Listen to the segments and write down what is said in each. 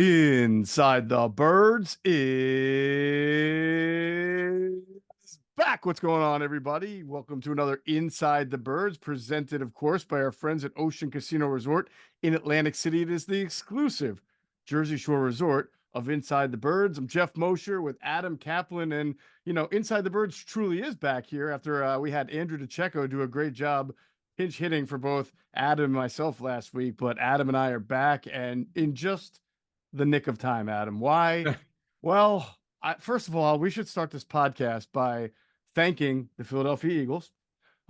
Inside the Birds is back. What's going on, everybody? Welcome to another Inside the Birds, presented, of course, by our friends at Ocean Casino Resort in Atlantic City. It is the exclusive Jersey Shore resort of Inside the Birds. I'm Geoff Mosher with Adam Caplan, and Inside the Birds truly is back here after we had Andrew DeCecco do a great job pinch hitting for both Adam and myself last week. But Adam and I are back, and in just the nick of time, Adam. Why? Well, first of all, we should start this podcast by thanking the Philadelphia Eagles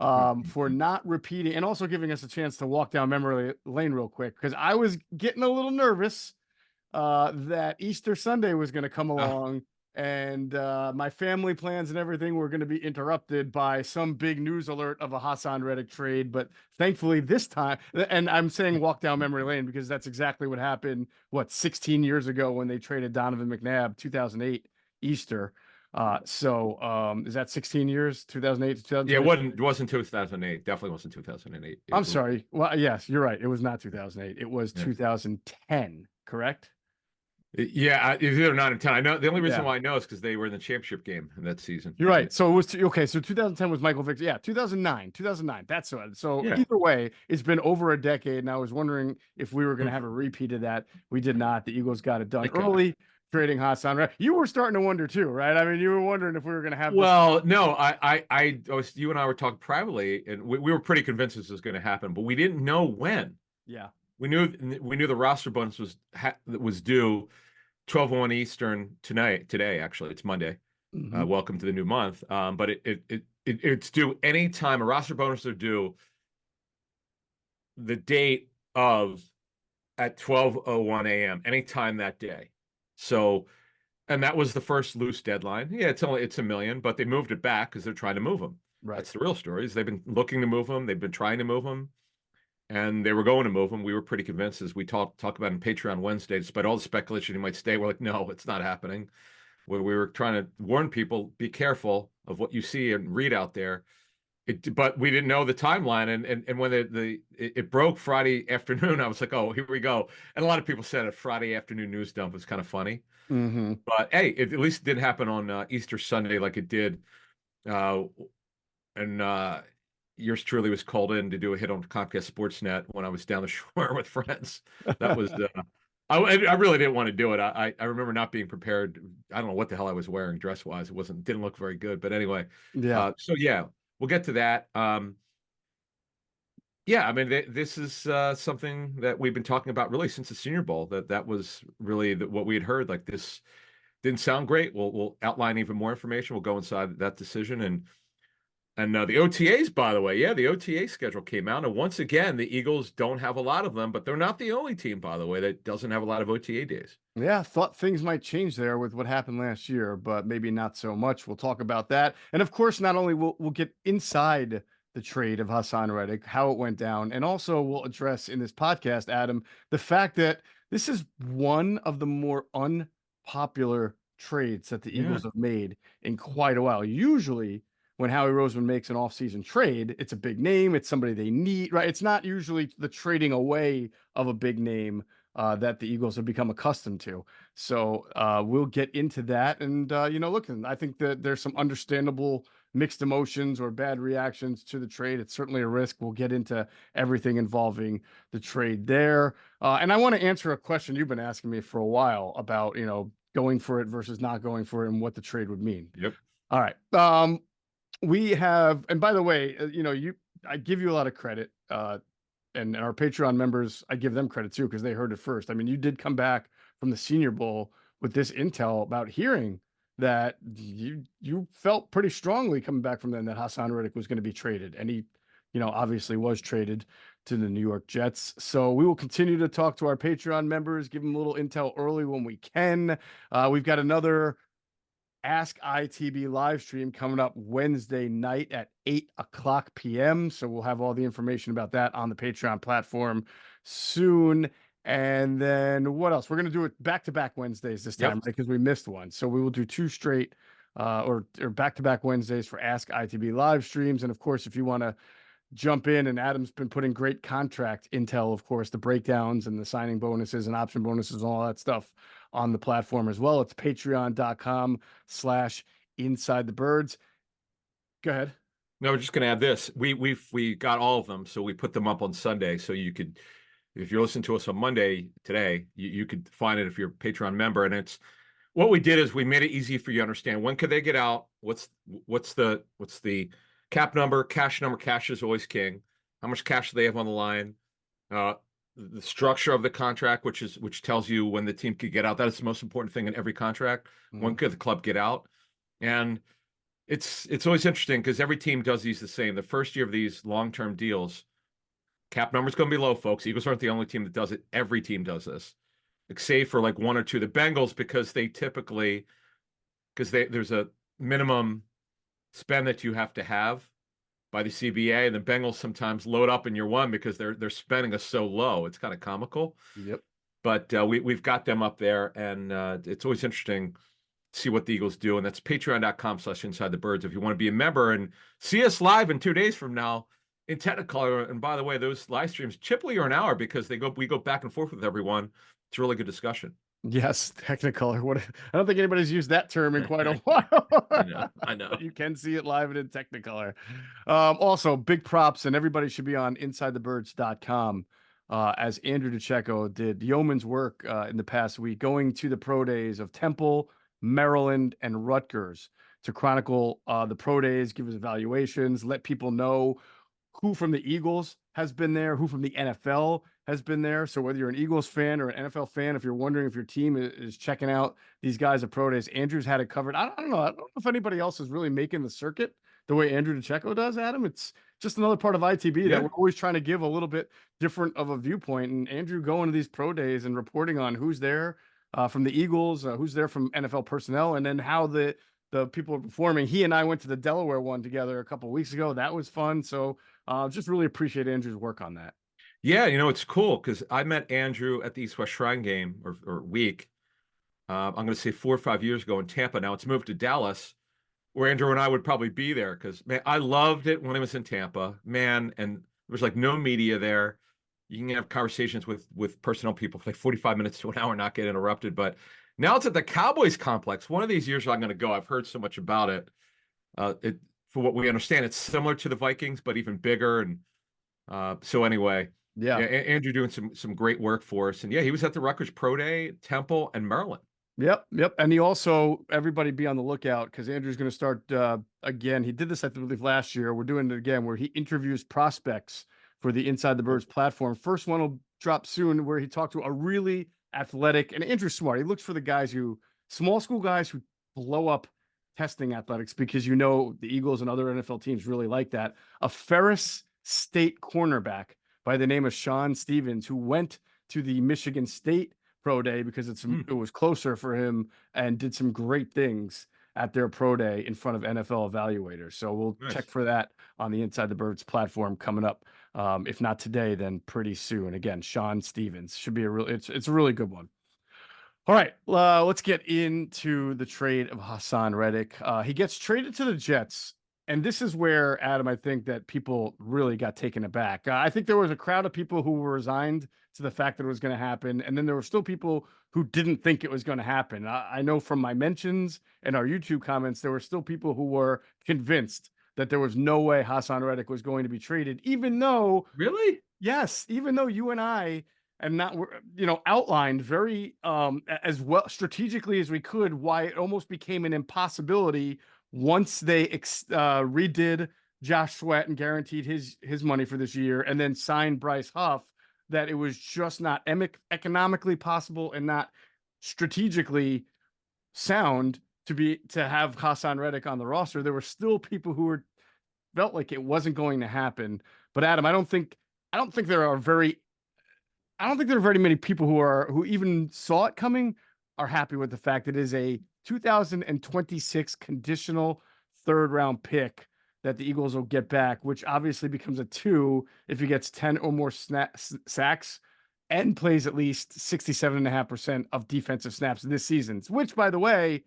for not repeating and also giving us a chance to walk down memory lane real quick, because I was getting a little nervous that Easter Sunday was going to come along and my family plans and everything were going to be interrupted by some big news alert of a Haason Reddick trade. But thankfully this time, and I'm saying walk down memory lane because that's exactly what happened, 16 years ago when they traded Donovan McNabb, 2008 Easter. Is that 16 years, 2008 to 2000? Yeah, it wasn't 2008. Definitely wasn't 2008. I'm sorry. Well, yes, you're right. It was not 2008. It was 2010, correct? Yeah, it's either 9 or 10. I know the only reason why I know is because they were in the championship game in that season. You're right. So it was okay. So 2010 was Michael Vick. Yeah, 2009. That's right. So either way, it's been over a decade, and I was wondering if we were going to have a repeat of that. We did not. The Eagles got it done early, trading Haason Reddick. You were starting to wonder too, right? I mean, you were wondering if we were going to have. Well, no, I was. You and I were talking privately, and we were pretty convinced this was going to happen, but we didn't know when. Yeah, we knew the roster bonus was due 12:01 Eastern today. Actually, it's Monday. Welcome to the new month. But it's due anytime. A roster bonus are due the date of at 12:01 a.m. anytime that day. So, and that was the first loose deadline. Yeah, it's $1 million, but they moved it back because they're trying to move them. Right. That's the real story. Is they've been looking to move them. They've been trying to move them. And they were going to move him. We were pretty convinced, as we talk about in Patreon Wednesday, despite all the speculation he might stay. We're like, no, it's not happening. We were trying to warn people, be careful of what you see and read out there. But we didn't know the timeline. And when it broke Friday afternoon, I was like, oh, here we go. And a lot of people said a Friday afternoon news dump was kind of funny. But hey, at least it didn't happen on Easter Sunday like it did. Yours truly was called in to do a hit on Comcast Sportsnet when I was down the shore with friends. That was I really didn't want to do it. I remember not being prepared. I don't know what the hell I was wearing dress wise. Didn't look very good. But anyway, so we'll get to that. I mean, this is something that we've been talking about really since the Senior Bowl. That was really what we had heard. Like, this didn't sound great. We'll outline even more information. We'll go inside that decision and the OTAs, by the way, the OTA schedule came out. And once again, the Eagles don't have a lot of them, but they're not the only team, by the way, that doesn't have a lot of OTA days. Yeah, thought things might change there with what happened last year, but maybe not so much. We'll talk about that. And of course, not only we'll get inside the trade of Haason Reddick, how it went down, and also we'll address in this podcast, Adam, the fact that this is one of the more unpopular trades that the Eagles have made in quite a while. Usually, when Howie Roseman makes an offseason trade, it's a big name. It's somebody they need, right? It's not usually the trading away of a big name that the Eagles have become accustomed to. So we'll get into that. And, look, I think that there's some understandable mixed emotions or bad reactions to the trade. It's certainly a risk. We'll get into everything involving the trade there. And I want to answer a question you've been asking me for a while about, going for it versus not going for it and what the trade would mean. Yep. All right. We have, and by the way, I give you a lot of credit, and our Patreon members, I give them credit too, because they heard it first. I mean, you did come back from the Senior Bowl with this intel about hearing that you felt pretty strongly coming back from then that Haason Reddick was going to be traded, and he, obviously was traded to the New York Jets. So we will continue to talk to our Patreon members, give them a little intel early when we can. We've got another Ask ITB live stream coming up Wednesday night at 8:00 p.m. So we'll have all the information about that on the Patreon platform soon. And then what else? We're going to do it back-to-back Wednesdays this time, right? Because we missed one. So we will do two straight or back-to-back Wednesdays for Ask ITB live streams. And of course, if you want to jump in. And Adam's been putting great contract intel, of course, the breakdowns and the signing bonuses and option bonuses and all that stuff on the platform as well. It's patreon.com/inside the birds. Go ahead. No, we're just going to add this. We got all of them, so we put them up on Sunday, so you could, if you're listening to us on Monday today, you could find it if you're a Patreon member. And it's what we did is we made it easy for you to understand when could they get out, what's the cap number, cash number. Cash is always king. How much cash do they have on the line? The structure of the contract, which tells you when the team could get out. That is the most important thing in every contract. When could the club get out? And it's always interesting because every team does these the same. The first year of these long-term deals, cap number's going to be low, folks. Eagles aren't the only team that does it. Every team does this, save for like one or two. The Bengals, because there's a minimum spend that you have to have by the CBA, and the Bengals sometimes load up in year one because their spending is so low. It's kind of comical. Yep. But we've got them up there, and it's always interesting to see what the Eagles do. And that's patreon.com/inside the birds if you want to be a member and see us live in 2 days from now in Technicolor. And by the way, those live streams typically are an hour because we go back and forth with everyone. It's a really good discussion. Yes, Technicolor. I don't think anybody's used that term in quite a while. I know. You can see it live and in Technicolor. Also, big props, and everybody should be on InsideTheBirds.com. As Andrew DeCecco did yeoman's work in the past week, going to the pro days of Temple, Maryland, and Rutgers to chronicle the pro days, give us evaluations, let people know who from the Eagles has been there, who from the NFL has been there. So whether you're an Eagles fan or an NFL fan, if you're wondering if your team is checking out these guys at pro days, Andrew's had it covered. I don't know. I don't know if anybody else is really making the circuit the way Andrew DeCecco does, Adam. It's just another part of ITB that we're always trying to give a little bit different of a viewpoint. And Andrew going to these pro days and reporting on who's there from the Eagles, who's there from NFL personnel, and then how the people are performing. He and I went to the Delaware one together a couple of weeks ago. That was fun. So just really appreciate Andrew's work on that. Yeah, it's cool because I met Andrew at the East West Shrine game or week. I'm going to say 4 or 5 years ago in Tampa. Now it's moved to Dallas, where Andrew and I would probably be there because, man, I loved it when I was in Tampa, man. And there was like no media there. You can have conversations with personnel people for like 45 minutes to an hour, not get interrupted. But now it's at the Cowboys complex. One of these years I'm going to go. I've heard so much about it. For what we understand, it's similar to the Vikings, but even bigger. And so anyway, yeah, Andrew doing some great work for us. And yeah, he was at the Rutgers Pro Day, Temple, and Maryland. Yep. And he also, everybody be on the lookout because Andrew's going to start again. He did this, I believe, last year. We're doing it again where he interviews prospects for the Inside the Birds platform. First one will drop soon where he talked to a really athletic, and Andrew's smart. He looks for the guys small school guys who blow up testing athletics because the Eagles and other NFL teams really like that. A Ferris State cornerback by the name of Sean Stevens, who went to the Michigan State Pro Day because it was closer for him and did some great things at their Pro Day in front of NFL evaluators. So we'll check for that on the Inside the Birds platform coming up. If not today, then pretty soon. Again, Sean Stevens should be it's a really good one. All right, let's get into the trade of Haason Reddick. He gets traded to the Jets. And this is where, Adam, I think that people really got taken aback. I think there was a crowd of people who were resigned to the fact that it was going to happen. And then there were still people who didn't think it was going to happen. I know from my mentions and our YouTube comments, there were still people who were convinced that there was no way Haason Reddick was going to be traded, even though... Really? Yes, even though you and I outlined very as well strategically as we could why it almost became an impossibility once they redid Josh Sweat and guaranteed his money for this year and then signed Bryce Huff, that it was just not economically possible and not strategically sound to have Haason Reddick on the roster. There were still people who felt like it wasn't going to happen. But Adam, I don't think there are very many people who even saw it coming are happy with the fact that it is a 2026 conditional third-round pick that the Eagles will get back, which obviously becomes a 2 if he gets 10 or more sacks and plays at least 67.5% of defensive snaps this season, which, by the way,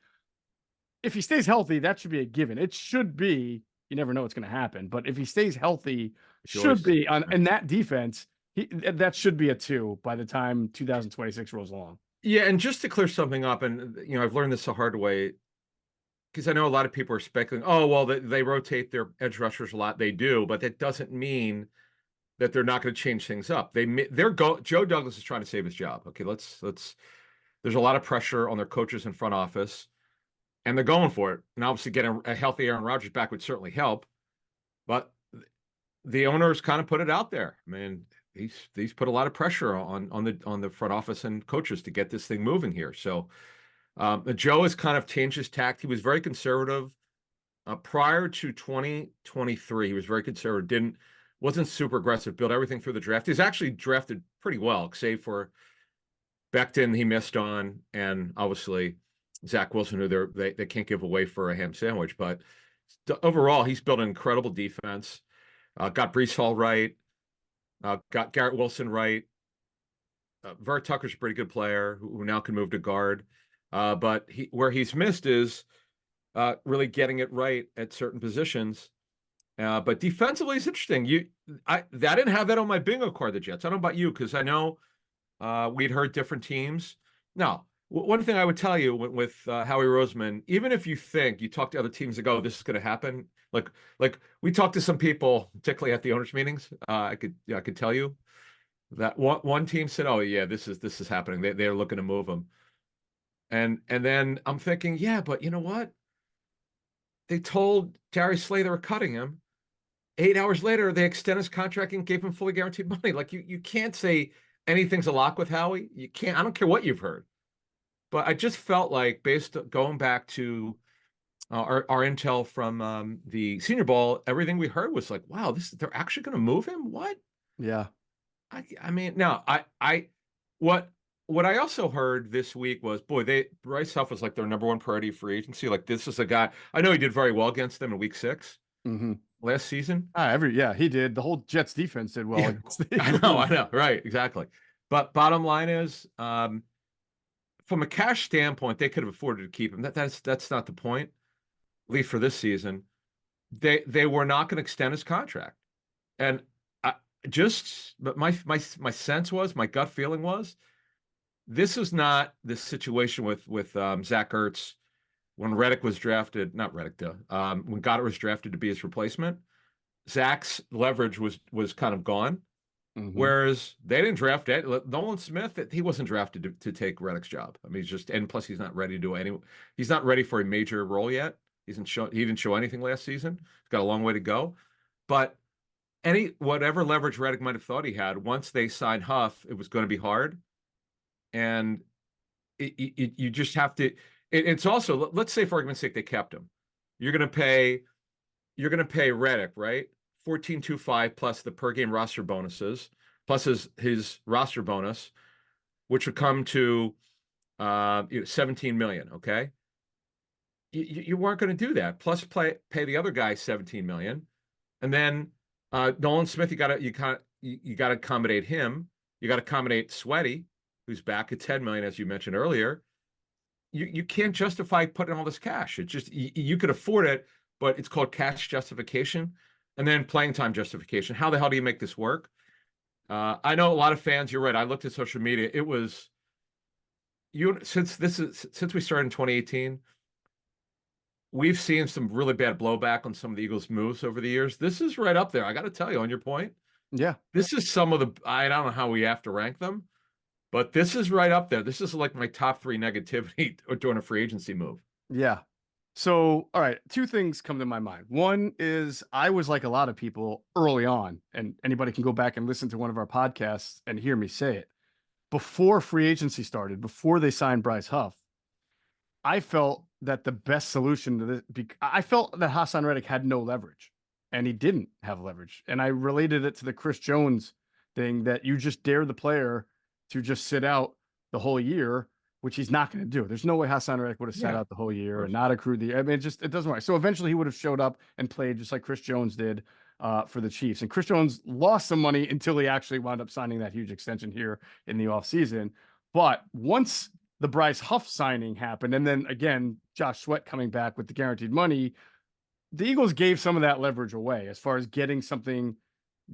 if he stays healthy, that should be a given. It should be, You never know what's going to happen. But if he stays healthy, should Joyce. be on in that defense. That should be a 2 by the time 2026 rolls along. Yeah, and just to clear something up, and I've learned this the hard way because I know a lot of people are speculating. Oh, well, they rotate their edge rushers a lot. They do, but that doesn't mean that they're not going to change things up. Joe Douglas is trying to save his job. Okay, let's. There's a lot of pressure on their coaches and front office, and they're going for it. And obviously, getting a healthy Aaron Rodgers back would certainly help. But the owners kind of put it out there. I mean, he's put a lot of pressure on the front office and coaches to get this thing moving here. So Joe has kind of changed his tact. He was very conservative prior to 2023. He was very conservative. Wasn't super aggressive. Built everything through the draft. He's actually drafted pretty well, save for Becton he missed on, and obviously Zach Wilson, who they can't give away for a ham sandwich. But overall, he's built an incredible defense. Got Breece Hall right. Got Garrett Wilson right. Vert Tucker's a pretty good player who now can move to guard. But where he's missed is really getting it right at certain positions. But defensively, it's interesting. I didn't have that on my bingo card, the Jets. I don't know about you, because I know we'd heard different teams. Now, one thing I would tell you with Howie Roseman, even if you think you talk to other teams that go, this is going to happen. Like we talked to some people, particularly at the owners' meetings. I could tell you that one team said, "Oh yeah, this is happening. They're looking to move him." And then I'm thinking, yeah, but you know what? They told Darius Slay they were cutting him. 8 hours later, they extended his contract and gave him fully guaranteed money. Like you can't say anything's a lock with Howie. You can't. I don't care what you've heard. But I just felt like, going back to our intel from the Senior Bowl, everything we heard was like, wow, they're actually going to move him. What? Yeah. I mean, now what I also heard this week was, boy, Bryce Huff was like their number one priority for agency. Like, this is a guy. I know he did very well against them in Week 6 last season. He did. The whole Jets defense did well. Yeah, I know, right, exactly. But bottom line is, from a cash standpoint, they could have afforded to keep him. That's not the point, at least for this season. They were not going to extend his contract, and but my sense was, my gut feeling was, this is not the situation with Zach Ertz when Reddick was drafted. Not Reddick, when Goddard was drafted to be his replacement. Zach's leverage was kind of gone. Whereas they didn't draft it. Nolan Smith, he wasn't drafted to take Reddick's job. I mean, and plus he's not ready to he's not ready for a major role yet. He didn't show anything last season. He's got a long way to go. But whatever leverage Reddick might have thought he had, once they signed Huff, it was going to be hard. And you just have to. It's also, let's say for argument's sake they kept him. You're going to pay Reddick, right? 14.25 plus the per game roster bonuses, plus his roster bonus, which would come to 17 million. Okay, you weren't going to do that. Plus pay the other guy 17 million, and then Nolan Smith, you got to accommodate him. You got to accommodate Sweaty, who's back at 10 million, as you mentioned earlier. You can't justify putting all this cash. It's just you could afford it, but it's called cash justification. And then playing time justification. How the hell do you make this work? I know a lot of fans. You're right. I looked at social media. It was since we started in 2018. We've seen some really bad blowback on some of the Eagles' moves over the years. This is right up there. I got to tell you, on your point. Yeah. This is some of the. I don't know how we have to rank them, but this is right up there. This is like my top 3 negativity during a free agency move. Yeah. So, all right, 2 things come to my mind. One is I was like a lot of people early on, and anybody can go back and listen to one of our podcasts and hear me say it. Before free agency started, before they signed Bryce Huff, I felt that the best solution to this, I felt that Haason Reddick had no leverage, and he didn't have leverage. And I related it to the Chris Jones thing, that you just dare the player to just sit out the whole year, which he's not going to do. There's no way Haason Reddick would have sat out the whole year and not accrued the. I mean, it doesn't work. So eventually he would have showed up and played just like Chris Jones did for the Chiefs. And Chris Jones lost some money until he actually wound up signing that huge extension here in the offseason. But once the Bryce Huff signing happened, and then again, Josh Sweat coming back with the guaranteed money, the Eagles gave some of that leverage away as far as getting something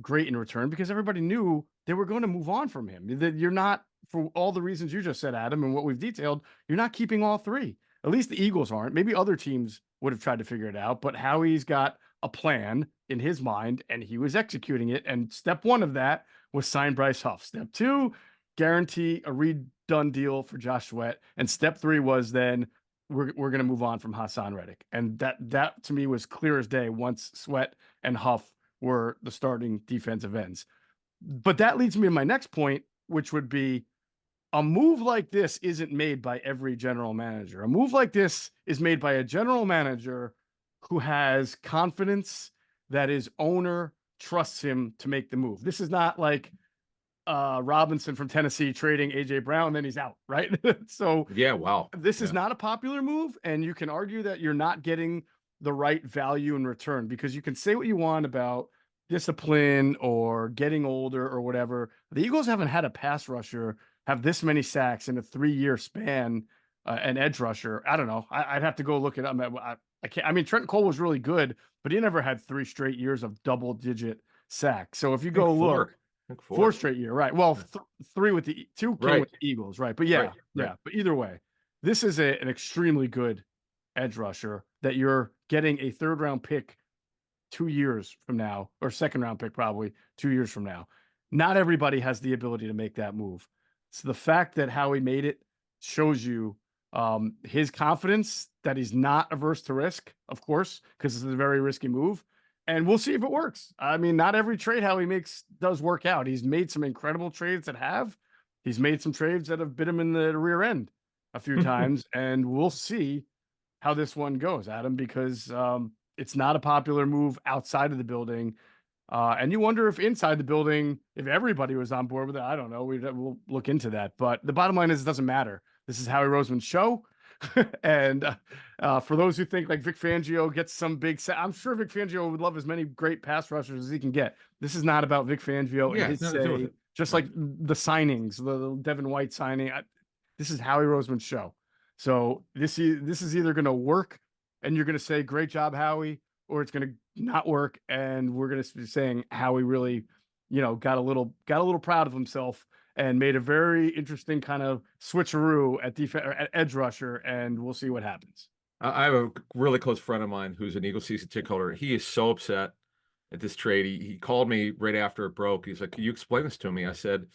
great in return because everybody knew they were going to move on from him. That you're not, for all the reasons you just said, Adam, and what we've detailed, you're not keeping all three. At least the Eagles aren't. Maybe other teams would have tried to figure it out, but Howie's got a plan in his mind and he was executing it. And step one of that was sign Bryce Huff. Step two, guarantee a redone deal for Josh Sweat. And step three was then we're going to move on from Haason Reddick. And that to me was clear as day once Sweat and Huff were the starting defensive ends. But that leads me to my next point, which would be a move like this isn't made by every general manager. A move like this is made by a general manager who has confidence that his owner trusts him to make the move. This is not like Robinson from Tennessee trading AJ Brown, then he's out, right? So Yeah, wow. this is not a popular move, and you can argue that you're not getting the right value in return because you can say what you want about discipline or getting older or whatever. The Eagles haven't had a pass rusher have this many sacks in a 3-year span, an edge rusher. I don't know. I'd have to go look it up. I can't. I mean, Trent Cole was really good, but he never had 3 straight years of double-digit sacks. So if you go look, 4 straight year, right? Well, 3 with the 2 came with the Eagles, right? But yeah, yeah. But either way, this is an extremely good edge rusher that you're getting a 3rd-round pick 2 years from now, or 2nd-round pick probably 2 years from now. Not everybody has the ability to make that move. So the fact that Howie made it shows you his confidence that he's not averse to risk, of course, because it's a very risky move. And we'll see if it works. I mean, not every trade Howie makes does work out. He's made some incredible trades that have. He's made some trades that have bit him in the rear end a few times. And we'll see how this one goes, Adam, because it's not a popular move outside of the building. And you wonder if inside the building, if everybody was on board with it. I don't know. We'll look into that. But the bottom line is it doesn't matter. This is Howie Roseman's show. And for those who think like Vic Fangio gets some big set, I'm sure Vic Fangio would love as many great pass rushers as he can get. This is not about Vic Fangio and his say, just like the signings, the Devin White signing. This is Howie Roseman's show. So this is either going to work and you're going to say, great job, Howie, or it's going to not work. And we're going to be saying Howie really, got a little proud of himself and made a very interesting kind of switcheroo at defense, at edge rusher, and we'll see what happens. I have a really close friend of mine who's an Eagles season ticket holder. He is so upset at this trade. He called me right after it broke. He's like, "Can you explain this to me?" I said,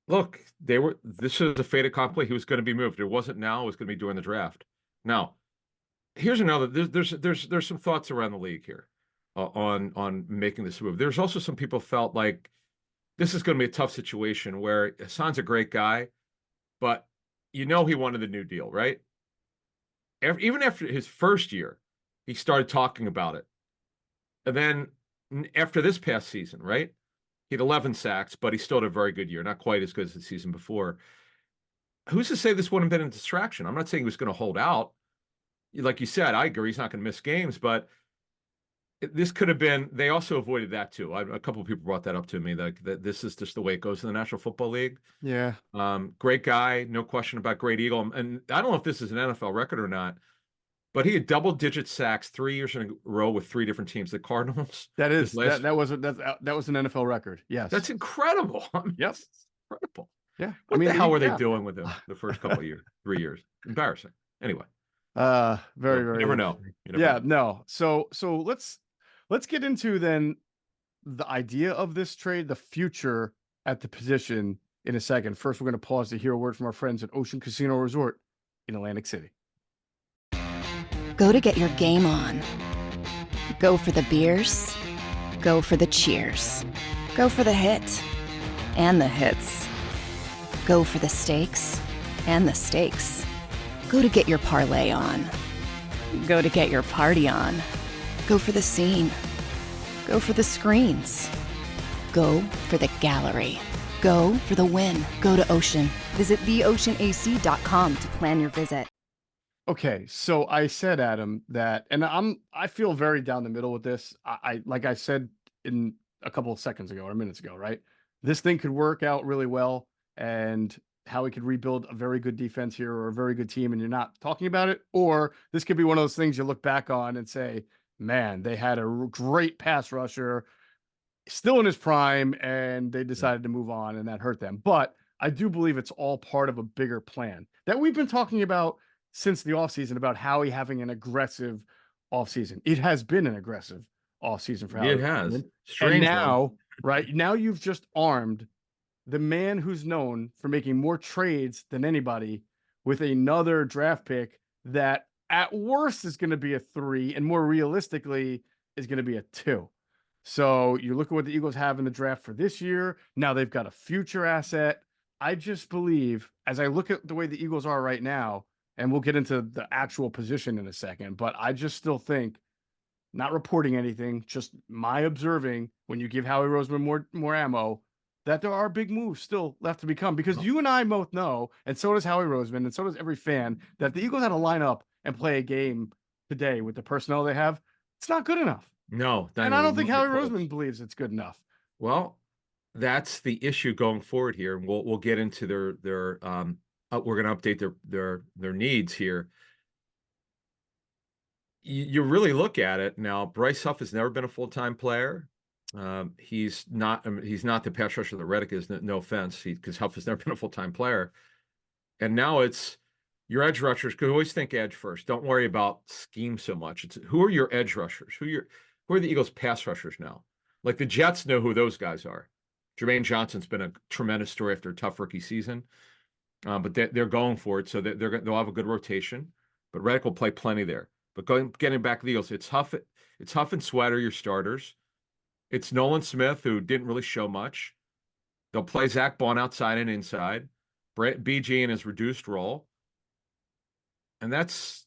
"Look, this is a fait accompli. He was going to be moved. It wasn't now. It was going to be during the draft." Now, here's another. There's some thoughts around the league here on making this move. There's also some people felt like this is going to be a tough situation where Hassan's a great guy, but he wanted the new deal, right? Even after his first year, he started talking about it. And then after this past season, right? He had 11 sacks, but he still had a very good year, not quite as good as the season before. Who's to say this wouldn't have been a distraction? I'm not saying he was going to hold out. Like you said, I agree he's not going to miss games, but this could have been. They also avoided that too. A couple of people brought that up to me. That this is just the way it goes in the National Football League. Yeah. Great guy, no question about great Eagle. And I don't know if this is an NFL record or not, but he had double-digit sacks 3 years in a row with 3 different teams. The Cardinals. That was an NFL record. Yes. That's incredible. Yep. Incredible. Yeah. What the hell were they doing with him the first couple of years? 3 years. Embarrassing. Anyway. Very, you very. never know. No. So let's get into then the idea of this trade, the future at the position in a second. First, we're going to pause to hear a word from our friends at Ocean Casino Resort in Atlantic City. Go to get your game on. Go for the beers. Go for the cheers. Go for the hit and the hits. Go for the stakes and the stakes. Go to get your parlay on. Go to get your party on. Go for the scene. Go for the screens. Go for the gallery. Go for the win. Go to Ocean. Visit theoceanac.com to plan your visit. Okay, so I said, Adam, that, and I feel very down the middle with this. I like I said in a couple of seconds ago or minutes ago, right? This thing could work out really well, and how he could rebuild a very good defense here or a very good team and you're not talking about it, or this could be one of those things you look back on and say, man, they had a great pass rusher still in his prime and they decided to move on and that hurt them. But I do believe it's all part of a bigger plan that we've been talking about since the offseason about Howie having an aggressive offseason. It has been an aggressive offseason for Howie. It has. And Strange now, one. right now, you've just armed the man who's known for making more trades than anybody with another draft pick that at worst is going to be a 3 and more realistically is going to be a 2. So you look at what the Eagles have in the draft for this year. Now they've got a future asset. I just believe, as I look at the way the Eagles are right now, and we'll get into the actual position in a second, but I just still think, not reporting anything, just my observing, when you give Howie Roseman more ammo, that there are big moves still left to become. Because you and I both know, and so does Howie Roseman, and so does every fan, that the Eagles had to line up and play a game today with the personnel they have. It's not good enough. No, And I don't think Howie Roseman believes it's good enough. Well, that's the issue going forward here. And we'll get into their we're going to update their needs here. You really look at it now. Bryce Huff has never been a full-time player. He's not the pass rusher that Reddick is. No offense, because Huff has never been a full-time player. And now it's your edge rushers. Could always think edge first. Don't worry about scheme so much. It's who are your edge rushers? Who are the Eagles pass rushers now? Like the Jets know who those guys are. Jermaine Johnson's been a tremendous story after a tough rookie season, but they're going for it, so they'll have a good rotation. But Reddick will play plenty there. But getting back to the Eagles, it's Huff and Sweat are your starters. It's Nolan Smith, who didn't really show much. They'll play Zach Bond outside and inside. BG in his reduced role. And that's,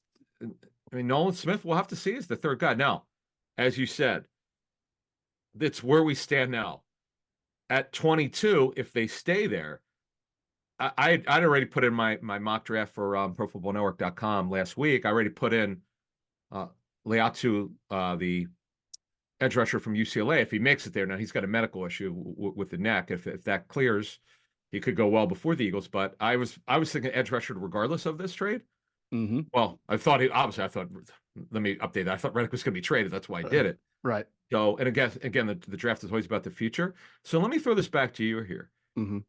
Nolan Smith, we'll have to see, is the third guy. Now, as you said, that's where we stand now. At 22, if they stay there, I'd already put in my mock draft for ProFootballNetwork.com last week. I already put in Leatu, the edge rusher from UCLA. If he makes it there, now he's got a medical issue with the neck. If that clears, he could go well before the Eagles. But I was thinking edge rusher regardless of this trade. Mm-hmm. Well, I thought, let me update that. I thought Reddick was going to be traded. That's why I did it. Right. So, and again, the draft is always about the future. So let me throw this back to you here. Mm-hmm.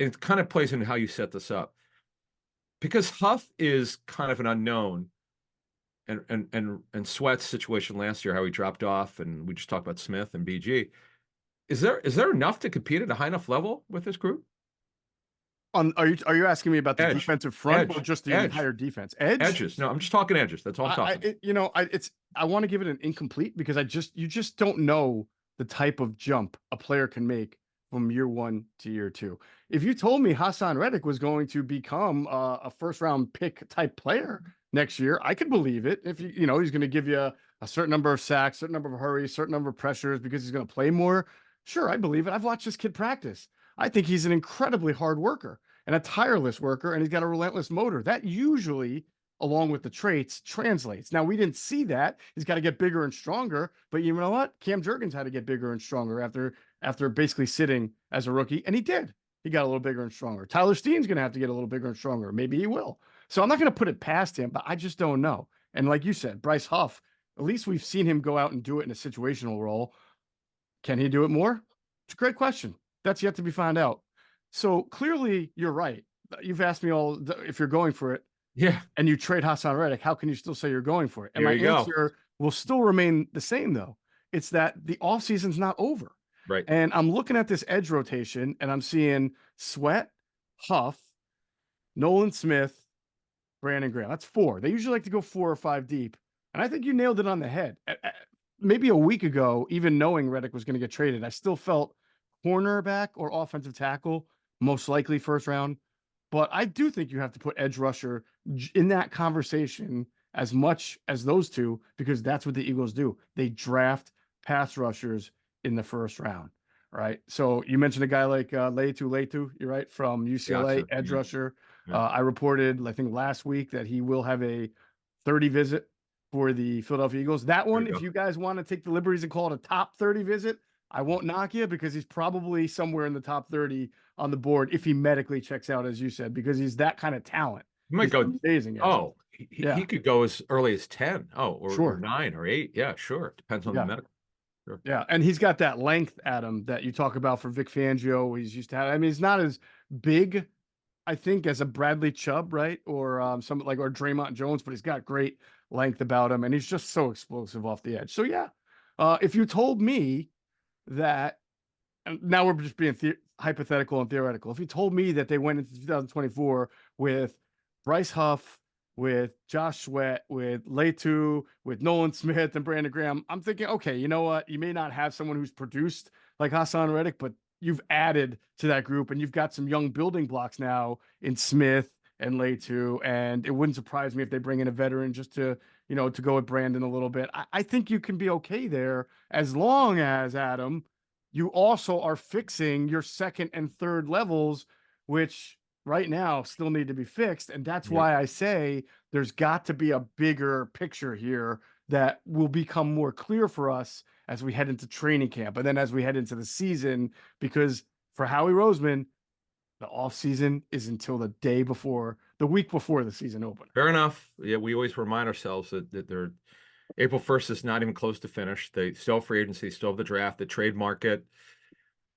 It kind of plays into how you set this up, because Huff is kind of an unknown, and Sweat's situation last year, how he dropped off, and we just talked about Smith and BG. Is there enough to compete at a high enough level with this group? Are you asking me about the Edge. defensive front Edge. or just the Edge. entire defense? Edges. No, I'm just talking edges. That's all I'm talking. I want to give it an incomplete because you just don't know the type of jump a player can make from year 1 to year 2. If you told me Haason Reddick was going to become a first round pick type player next year, I could believe it. If he's going to give you a certain number of sacks, certain number of hurries, certain number of pressures because he's going to play more. Sure, I believe it. I've watched this kid practice. I think he's an incredibly hard worker and a tireless worker, and he's got a relentless motor. That usually, along with the traits, translates. Now, we didn't see that. He's got to get bigger and stronger, but you know what? Cam Jurgens had to get bigger and stronger after basically sitting as a rookie, and he did. He got a little bigger and stronger. Tyler Steen's going to have to get a little bigger and stronger. Maybe he will. So I'm not going to put it past him, but I just don't know. And like you said, Bryce Huff, at least we've seen him go out and do it in a situational role. Can he do it more? It's a great question. That's yet to be found out. So clearly you're right. You've asked me if you're going for it. Yeah. And you trade Haason Reddick, how can you still say you're going for it? And There my you answer will still remain the same, though. It's that the offseason's not over. Right. And I'm looking at this edge rotation, and I'm seeing Sweat, Huff, Nolan Smith, Brandon Graham. That's 4. They usually like to go 4 or 5 deep. And I think you nailed it on the head. Maybe a week ago, even knowing Reddick was going to get traded, I still felt cornerback or offensive tackle, most likely first round. But I do think you have to put edge rusher in that conversation as much as those two, because that's what the Eagles do. They draft pass rushers in the first round, right? So you mentioned a guy like Leatu, you're right, from UCLA, Gotcha. edge rusher. Yeah. I reported, I think last week, that he will have a 30 visit for the Philadelphia Eagles. That one, if you guys want to take the liberties and call it a top 30 visit, I won't knock you because he's probably somewhere in the top 30 on the board if he medically checks out, as you said, because he's that kind of talent. He might He's go. amazing. Oh, Yeah, he could go as early as 10. Oh, or sure. 9 or 8. Yeah, sure. Depends on the Yeah. medical. Sure. Yeah, and he's got that length, Adam, that you talk about for Vic Fangio. He's used to have. I mean, he's not as big, I think, as a Bradley Chubb, right? Or some like or Draymond Jones, but he's got great length about him, and he's just so explosive off the edge. So yeah, if you told me that, and now we're just being hypothetical and theoretical. If you told me that they went into 2024 with Bryce Huff, with Josh Sweat, with Letu, with Nolan Smith and Brandon Graham, I'm thinking, okay, you know what? You may not have someone who's produced like Haason Reddick, but you've added to that group and you've got some young building blocks now in Smith and Letu. And it wouldn't surprise me if they bring in a veteran just to, to go with Brandon a little bit. I think you can be okay there as long as, Adam, you also are fixing your second and third levels, which right now still need to be fixed. And that's why I say there's got to be a bigger picture here that will become more clear for us as we head into training camp and then as we head into the season, because for Howie Roseman, the offseason is until the week before the season opener. Fair enough. Yeah, we always remind ourselves that they're April 1st is not even close to finish. They still have free agency, still have the draft, the trade market.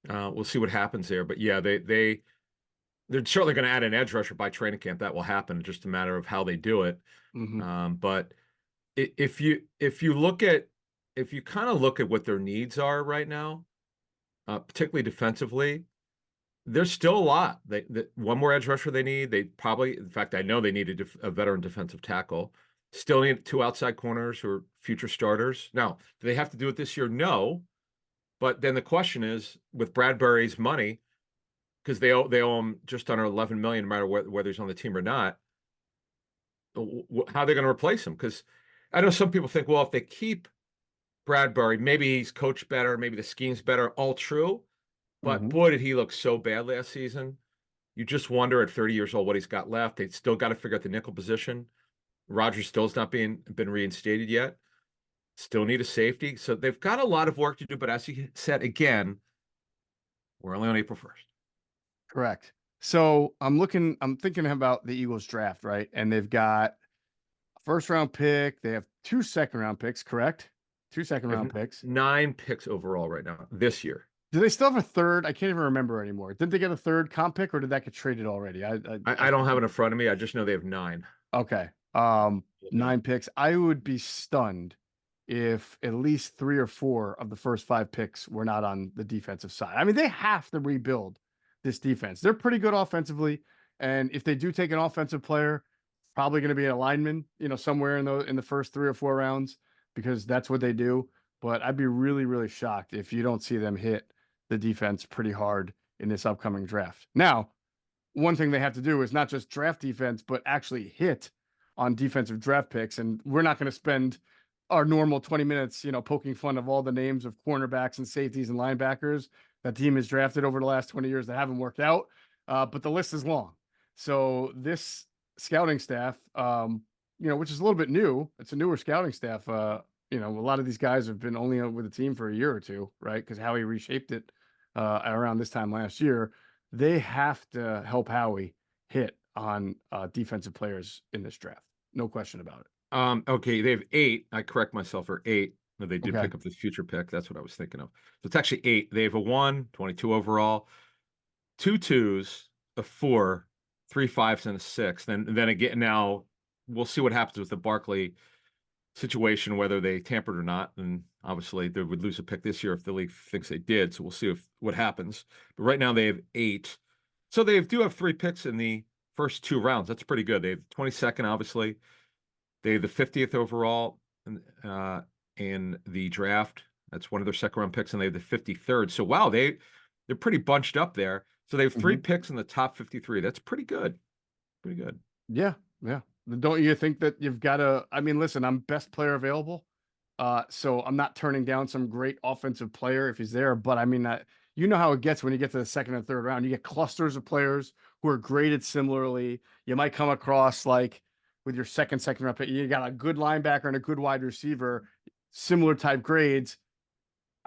We'll see what happens there. But yeah, they're certainly going to add an edge rusher by training camp. That will happen. It's just a matter of how they do it. But if you kind of look at what their needs are right now, particularly defensively, there's still a lot. One more edge rusher they need. They probably, in fact, I know they need a veteran defensive tackle. Still need 2 outside corners who are future starters. Now, do they have to do it this year? No. But then the question is, with Bradbury's money, because they owe him just under $11 million, no matter whether he's on the team or not, how are they going to replace him? Because I know some people think, well, if they keep Bradbury, maybe he's coached better, maybe the scheme's better. All true. But boy, did he look so bad last season. You just wonder at 30 years old what he's got left. They still got to figure out the nickel position. Rodgers still's not been reinstated yet. Still need a safety. So they've got a lot of work to do. But as you said, again, we're only on April 1st. Correct. So I'm thinking about the Eagles draft, right? And they've got a first-round pick. They have 2 second-round picks, correct? 2 second-round picks. 9 picks overall right now this year. Do they still have a third? I can't even remember anymore. Didn't they get a third comp pick, or did that get traded already? I don't have it in front of me. I just know they have 9. Okay. 9 picks. I would be stunned if at least 3 or 4 of the first 5 picks were not on the defensive side. I mean, they have to rebuild this defense. They're pretty good offensively, and if they do take an offensive player, probably going to be a lineman, somewhere in the first 3 or 4 rounds, because that's what they do. But I'd be really, really shocked if you don't see them hit the defense pretty hard in this upcoming draft. Now, one thing they have to do is not just draft defense, but actually hit on defensive draft picks. And we're not going to spend our normal 20 minutes, poking fun of all the names of cornerbacks and safeties and linebackers that team has drafted over the last 20 years that haven't worked out. But the list is long. So this scouting staff, which is a little bit new, it's a newer scouting staff. A lot of these guys have been only with the team for a year or two, right? Because Howie reshaped it around this time last year. They have to help Howie hit on defensive players in this draft. No question about it. Okay, they have 8. I correct myself, or 8. No, they did pick up this future pick. That's what I was thinking of. So it's actually 8. They have a 1, 22 overall, 2 2s, a 4, 3 5s, and a 6. Then again, now we'll see what happens with the Barkley situation, whether they tampered or not. And obviously they would lose a pick this year if the league thinks they did. So we'll see what happens. But right now they have 8. So they do have 3 picks in the first 2 rounds. That's pretty good. They have 22nd, obviously. They have the 50th overall in the draft. That's one of their second-round picks, and they have the 53rd. So wow, they're pretty bunched up there. So they have 3 picks in the top 53. That's pretty good. Pretty good. Yeah. Don't you think that you've got to? I mean, listen, I'm best player available, so I'm not turning down some great offensive player if he's there. But I mean, you know how it gets when you get to the second and third round. You get clusters of players who are graded similarly. You might come across, like, with your second round pick, you got a good linebacker and a good wide receiver, similar type grades.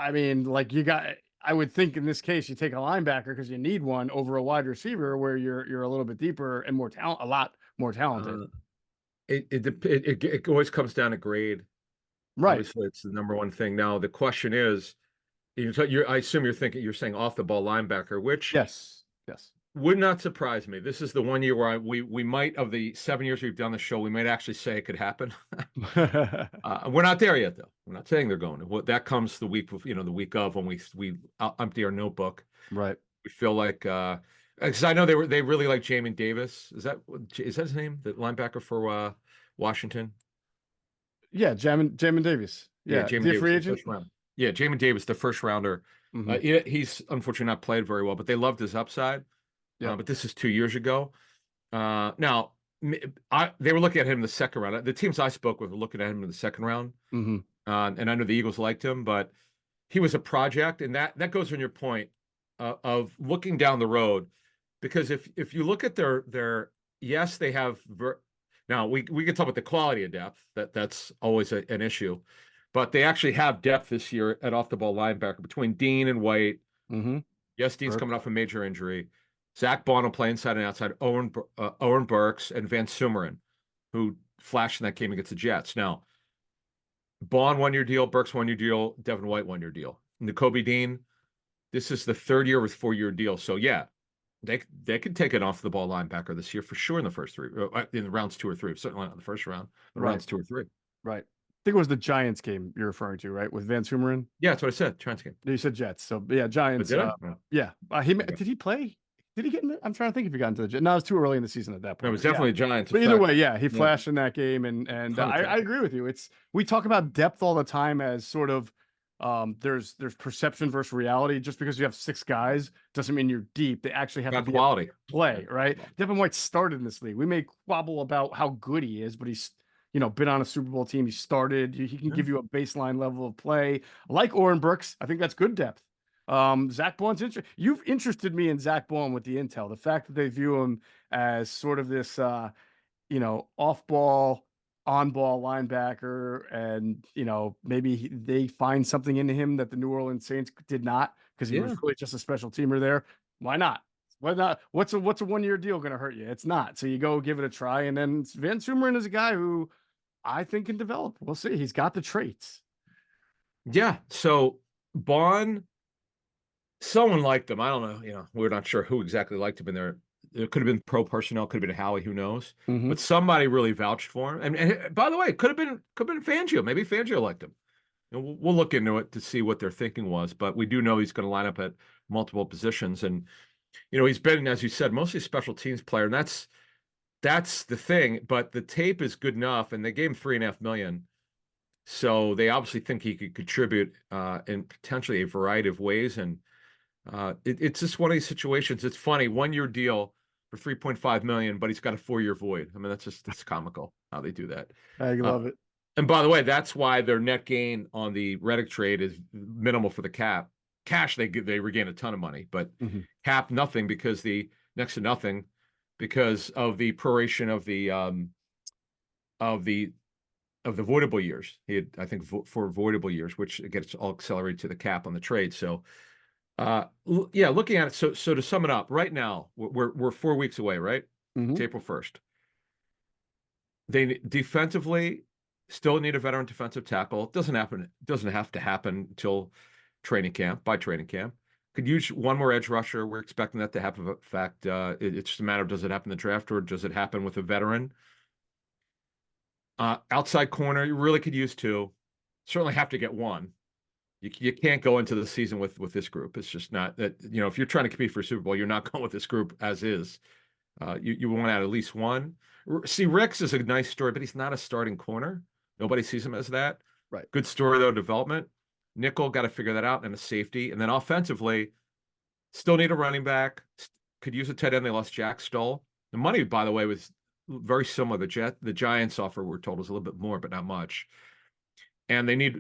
I mean, like I would think in this case you take a linebacker because you need one over a wide receiver where you're a little bit deeper and a lot more talented. Uh, it always comes down to grade. Right. Obviously, it's the number one thing. Now, the question is, I assume you're saying off the ball linebacker, which Yes. Yes. would not surprise me. This is the one year where we might, of the 7 years we've done the show, we might actually say it could happen. We're not there yet, though. We're not saying they're going. That comes the week of, the week of when we empty our notebook. Right. We feel like because I know they really like Jamin Davis. Is that his name? The linebacker for Washington? Yeah, Jamin Davis. Yeah, Yeah, Jamin the free Davis, the agent. first round. Yeah, Jamin Davis, the first rounder. Mhm. He's unfortunately not played very well, but they loved his upside. Yeah. But this is 2 years ago. Now, they were looking at him in the second round. The teams I spoke with were looking at him in the second round. Hmm. And I know the Eagles liked him, but he was a project, and that goes on your point of looking down the road, because if you look at their yes, they have now we can talk about the quality of depth, that's always an issue, but they actually have depth this year at off the ball linebacker between Dean and White. Hmm. Yes, Dean's coming off a major injury. Zach Bond will play inside and outside. Owen Burks and Van Sumeren, who flashed in that game against the Jets. Now, Bond 1 year deal, Burks 1 year deal, Devin White 1 year deal. N'Kobe Dean, this is the third year with 4 year deal. So yeah, they could take it off the ball linebacker this year for sure in the first three, in the rounds 2 or 3, certainly not in the first round, but rounds 2 or 3. Right. I think it was the Giants game you're referring to, right? With Van Sumeren. Yeah, that's what I said. Giants game. You said Jets. So yeah, Giants. Did I? Yeah. Did he play? Did he get in the, I'm trying to think if he got into the Jets. No, it was too early in the season at that point. No, it was definitely Giants. But either way, yeah, he flashed in that game, and Ton of I agree with you. We talk about depth all the time as sort of there's perception versus reality. Just because you have 6 guys doesn't mean you're deep. They actually have to be quality able to play, right? Devin White started in this league. We may quabble about how good he is, but he's been on a Super Bowl team. He started. He can give you a baseline level of play, like Oren Burks. I think that's good depth. Zach Bond's you've interested me in Zach Bond with the intel. The fact that they view him as sort of this, off-ball, on-ball linebacker, and maybe they find something in him that the New Orleans Saints did not, because he was really just a special teamer there. Why not? Why not? What's a 1 year deal going to hurt you? It's not. So you go give it a try, and then Van Sumeren is a guy who I think can develop. We'll see. He's got the traits. Yeah. So Bond, someone liked him. I don't know. We're not sure who exactly liked him in there. It could have been pro personnel, could have been Howie, who knows? But somebody really vouched for him. And by the way, it could have been Fangio. Maybe Fangio liked him. We'll look into it to see what their thinking was. But we do know he's going to line up at multiple positions. And he's been, as you said, mostly a special teams player, and that's the thing. But the tape is good enough, and they gave him $3.5 million. So they obviously think he could contribute in potentially a variety of ways. And it's just one of these situations. It's funny, 1 year deal for $3.5 million, but he's got a 4 year void. I mean, that's comical how they do that. I love it. And by the way, that's why their net gain on the Reddick trade is minimal for the cap. Cash, they regain a ton of money, but cap nothing, because next to nothing, because of the proration of the voidable years. He had, I think, 4 voidable years, which gets all accelerated to the cap on the trade. So looking at it. So to sum it up, right now we're 4 weeks away, right? It's April 1st. They defensively still need a veteran defensive tackle. It doesn't have to happen until by training camp. Could use one more edge rusher. We're expecting that to happen. In fact, it's just a matter of, does it happen in the draft, or does it happen with a veteran? Outside corner, you really could use 2. Certainly have to get 1. You can't go into the season with this group. It's just not that, if you're trying to compete for a Super Bowl, you're not going with this group as is. You want to add at least 1. See, Ricks is a nice story, but he's not a starting corner. Nobody sees him as that. Right. Good story, though, development. Nickel, got to figure that out, and a safety. And then offensively, still need a running back. Could use a tight end. They lost Jack Stoll. The money, by the way, was very similar. The Giants offer, we're told, was a little bit more, but not much. And they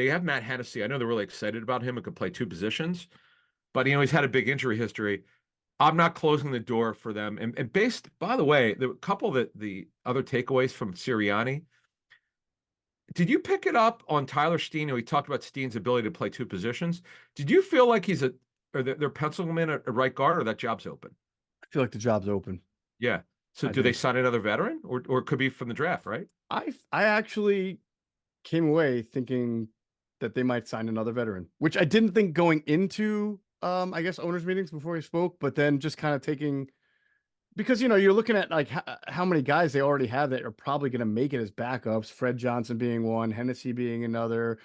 have Matt Hennessy. I know they're really excited about him and could play 2 positions, but he's had a big injury history. I'm not closing the door for them. And based, by the way, the couple that the other takeaways from Sirianni, Did you pick it up on Tyler Steen? He talked about Steen's ability to play two positions. Did you feel like or they're penciling him in at right guard, or that job's open? I feel like the job's open. Yeah. So I do they do. sign another veteran, or it could be from the draft, right? I actually came away thinking that they might sign another veteran, which I didn't think going into I guess owners meetings before he spoke, but then just kind of taking, because you're looking at like how many guys they already have that are probably going to make it as backups. Fred Johnson being one, Hennessy being another.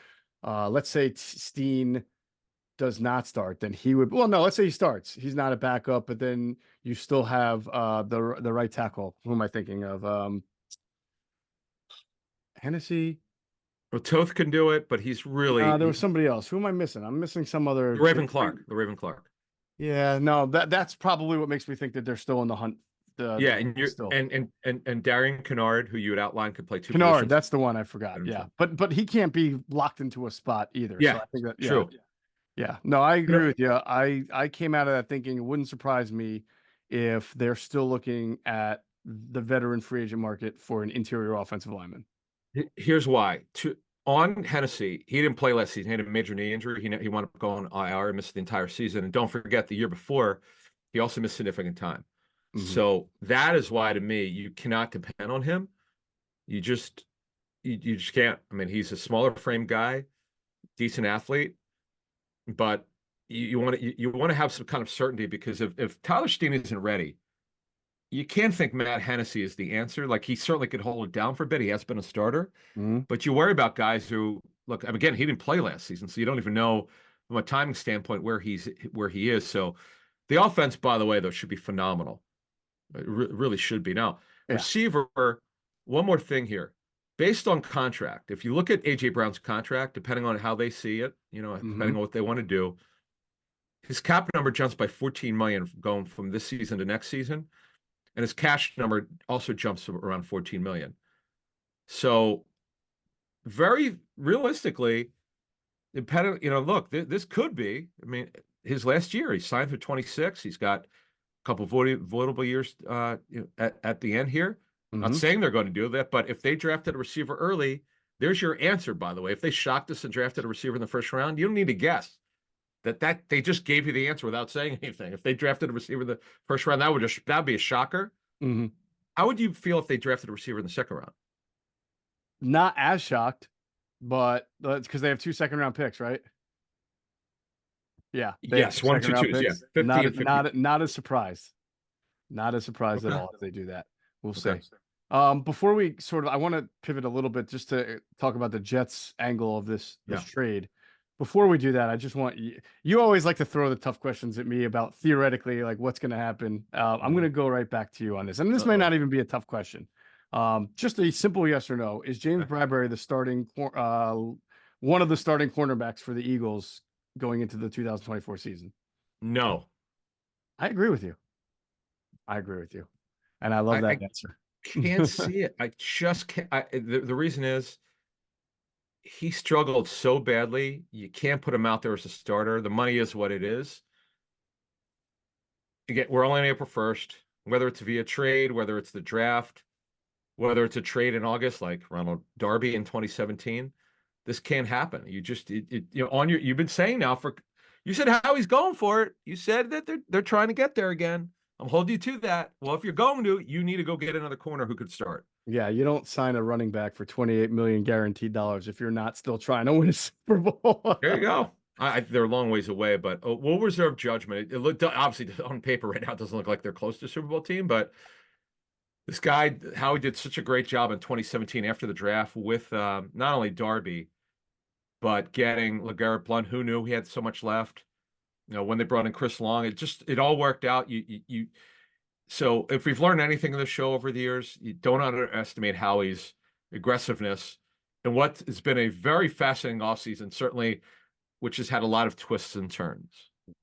Let's say Steen does not start, then he would. Well, no, let's say he starts. He's not a backup, but then you still have the right tackle. Who am I thinking of? Hennessy. Well, Toth can do it, but he's really There was somebody else. Who am I missing? I'm missing some other. The Raven Clark. Yeah, no, that's probably what makes me think that they're still in the hunt. Yeah, and you're still. and Darian Kennard, who you had outlined, could play two Kennard, positions. that's the one I forgot. Yeah, but he can't be locked into a spot either. Yeah, so I think that, true. Yeah, no, I agree with you. I came out of that thinking it wouldn't surprise me if they're still looking at the veteran free agent market for an interior offensive lineman. Here's why. On Hennessy, he didn't play last season. He had a major knee injury. He wound up going IR and missed the entire season. And don't forget, the year before, he also missed significant time. Mm-hmm. So that is why, to me, you cannot depend on him. You just can't. I mean, he's a smaller frame guy, decent athlete, but you want to have some kind of certainty, because if Tyler Steen isn't ready, you can't think Matt Hennessy is the answer. Like, he certainly could hold it down for a bit. He has been a starter, but you worry about guys who look. Again, he didn't play last season, so you don't even know from a timing standpoint where he is. So the offense, by the way, though, should be phenomenal. It really should be. Now, receiver. One more thing here, based on contract. If you look at AJ Brown's contract, depending on how they see it, depending on what they want to do, his cap number jumps by $14 million going from this season to next season. And his cash number also jumps around $14 million. So very realistically, depending, look, this could be, I mean, his last year, he signed for 26. He's got a couple votable years at the end here. I'm not saying they're going to do that, but if they drafted a receiver early, there's your answer, by the way. If they shocked us and drafted a receiver in the first round, you don't need to guess. That they just gave you the answer without saying anything. If they drafted a receiver in the first round, that'd be a shocker. How would you feel if they drafted a receiver in the second round? Not as shocked, but that's because they have 2 second-round picks, right? Yeah. Yes, 1, 2, 2. Yeah, 50 and 50. Not as surprised. Not as surprised at all if they do that. We'll see. Before we I want to pivot a little bit just to talk about the Jets angle of this trade. Before we do that, I just want you always like to throw the tough questions at me about theoretically, like what's going to happen. I'm going to go right back to you on this. And this may not even be a tough question. Just a simple yes or no. Is James Bradbury the starting, one of the starting cornerbacks for the Eagles going into the 2024 season? No. I agree with you. And I love that answer. Can't see it. I just can't. The reason is, he struggled so badly. You can't put him out there as a starter. The money is what it is. Again, we're only on April 1st, whether it's via trade, whether it's the draft, whether it's a trade in August, like Ronald Darby in 2017, this can't happen. You just, you've been saying now you said how he's going for it. You said that they're trying to get there again. I'm holding you to that. Well, if you're going to, you need to go get another corner who could start. Yeah, you don't sign a running back for $28 million guaranteed dollars if you're not still trying to win a Super Bowl. There you go. They're a long ways away, but we'll reserve judgment. It looked, obviously, on paper right now, it doesn't look like they're close to a Super Bowl team, but this guy, Howie did such a great job in 2017 after the draft with not only Darby, but getting LeGarrette Blount, who knew he had so much left. When they brought in Chris Long, it all worked out. So if we've learned anything in the show over the years, you don't underestimate Howie's aggressiveness and what has been a very fascinating offseason, certainly, which has had a lot of twists and turns.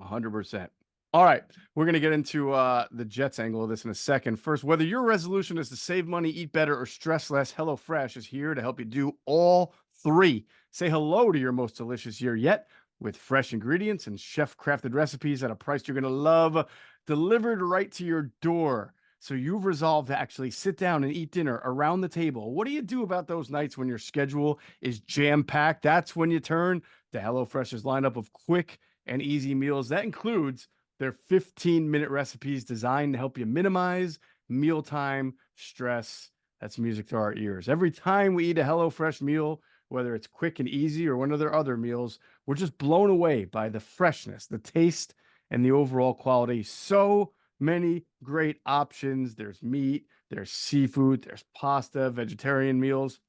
100%. All right, we're going to get into the Jets angle of this in a second. First, whether your resolution is to save money, eat better, or stress less, HelloFresh is here to help you do all three. Say hello to your most delicious year yet with fresh ingredients and chef-crafted recipes at a price you're going to love, delivered right to your door. So you've resolved to actually sit down and eat dinner around the table. What do you do about those nights when your schedule is jam-packed? That's when you turn to HelloFresh's lineup of quick and easy meals. That includes their 15-minute recipes designed to help you minimize mealtime stress. That's music to our ears. Every time we eat a HelloFresh meal, whether it's quick and easy or one of their other meals, we're just blown away by the freshness, the taste, and the overall quality. So many great options. There's meat, there's seafood, there's pasta, vegetarian meals.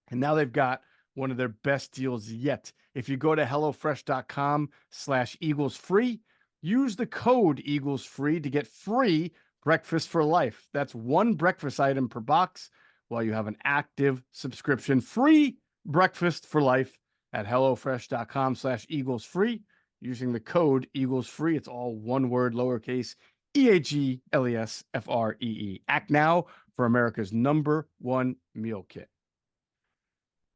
And now they've got one of their best deals yet. If you go to HelloFresh.com/EaglesFree, use the code EaglesFree to get free breakfast for life. That's one breakfast item per box while you have an active subscription. Free breakfast for life at HelloFresh.com/EaglesFree using the code EaglesFree. It's all one word, lowercase EAGLESFREE. Act now for America's #1 meal kit.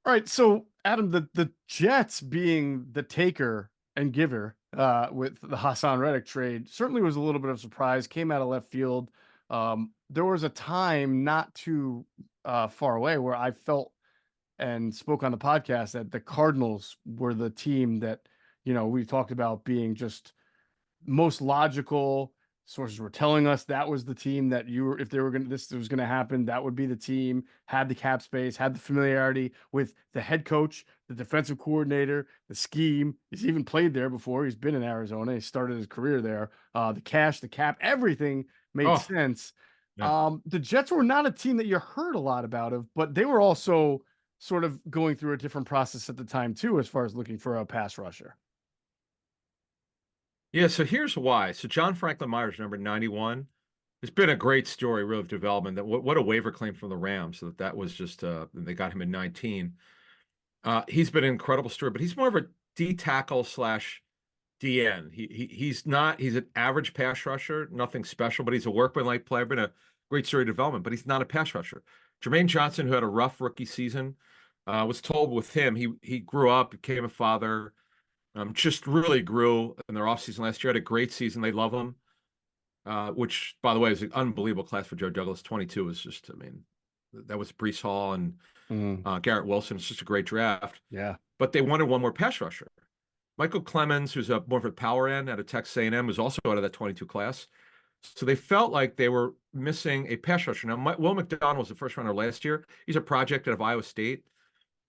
All right, so Adam, the Jets being the taker and giver with the Haason Reddick trade certainly was a little bit of a surprise. Came out of left field. There was a time not too far away where I felt and spoke on the podcast that the Cardinals were the team that, we talked about being just most logical. Sources were telling us that was the team that if they were this was going to happen, that would be the team, had the cap space, had the familiarity with the head coach, the defensive coordinator, the scheme. He's even played there before. He's been in Arizona. He started his career there. The cash, the cap, everything made sense. Yeah. The Jets were not a team that you heard a lot about but they were also sort of going through a different process at the time too, as far as looking for a pass rusher. Yeah, so here's why. So John Franklin Myers, number 91, it's been a great story, real of development. That what a waiver claim from the Rams. So that was just they got him in 19. He's been an incredible story, but he's more of a D tackle / DN. He's an average pass rusher, nothing special, but he's a workmanlike player. Been a great story of development, but he's not a pass rusher. Jermaine Johnson, who had a rough rookie season, was told with him he grew up, became a father. Just really grew in their offseason last year. Had a great season. They love him, which, by the way, is an unbelievable class for Joe Douglas. 22 was just, that was Breece Hall and Garrett Wilson. It's just a great draft. Yeah. But they wanted one more pass rusher. Michael Clemens, who's more of a power end out of Texas A&M, was also out of that 22 class. So they felt like they were missing a pass rusher. Now, Will McDonald was the first runner last year. He's a project out of Iowa State.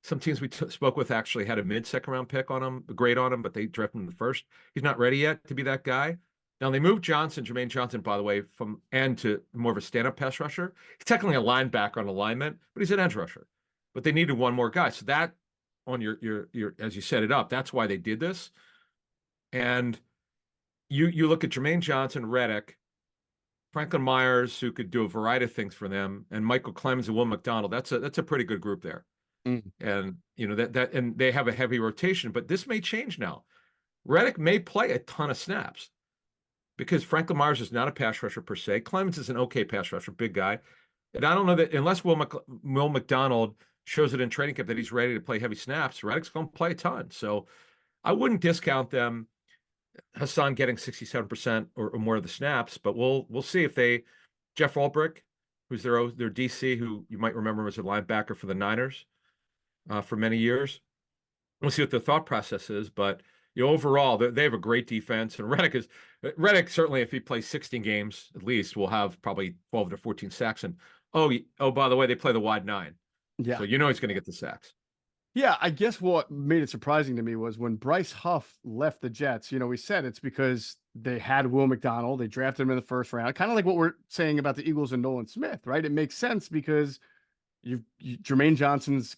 Some teams we spoke with actually had a mid-second round pick on him, a grade on him, but they drafted him in the first. He's not ready yet to be that guy. Now they moved Jermaine Johnson, by the way, from end to more of a stand-up pass rusher. He's technically a linebacker on alignment, but he's an edge rusher. But they needed one more guy. So that on your as you set it up, that's why they did this. And you look at Jermaine Johnson, Reddick, Franklin Myers, who could do a variety of things for them, and Michael Clemens and Will McDonald. That's a pretty good group there. And and they have a heavy rotation, but this may change now. Reddick may play a ton of snaps because Franklin Myers is not a pass rusher per se. Clemens is an okay pass rusher, big guy. And I don't know that unless Will McDonald shows it in training camp that he's ready to play heavy snaps, Reddick's going to play a ton. So I wouldn't discount them. Haason getting 67% or more of the snaps, but we'll see if Jeff Ulbrich, who's their DC, who you might remember was a linebacker for the Niners for many years. We'll see what their thought process is, but overall, they have a great defense. And Reddick certainly, if he plays 16 games at least, will have probably 12 to 14 sacks. And by the way, they play the wide 9, so he's going to get the sacks. Yeah, I guess what made it surprising to me was when Bryce Huff left the Jets. We said it's because they had Will McDonald. They drafted him in the first round, kind of like what we're saying about the Eagles and Nolan Smith, right? It makes sense because Jermaine Johnson's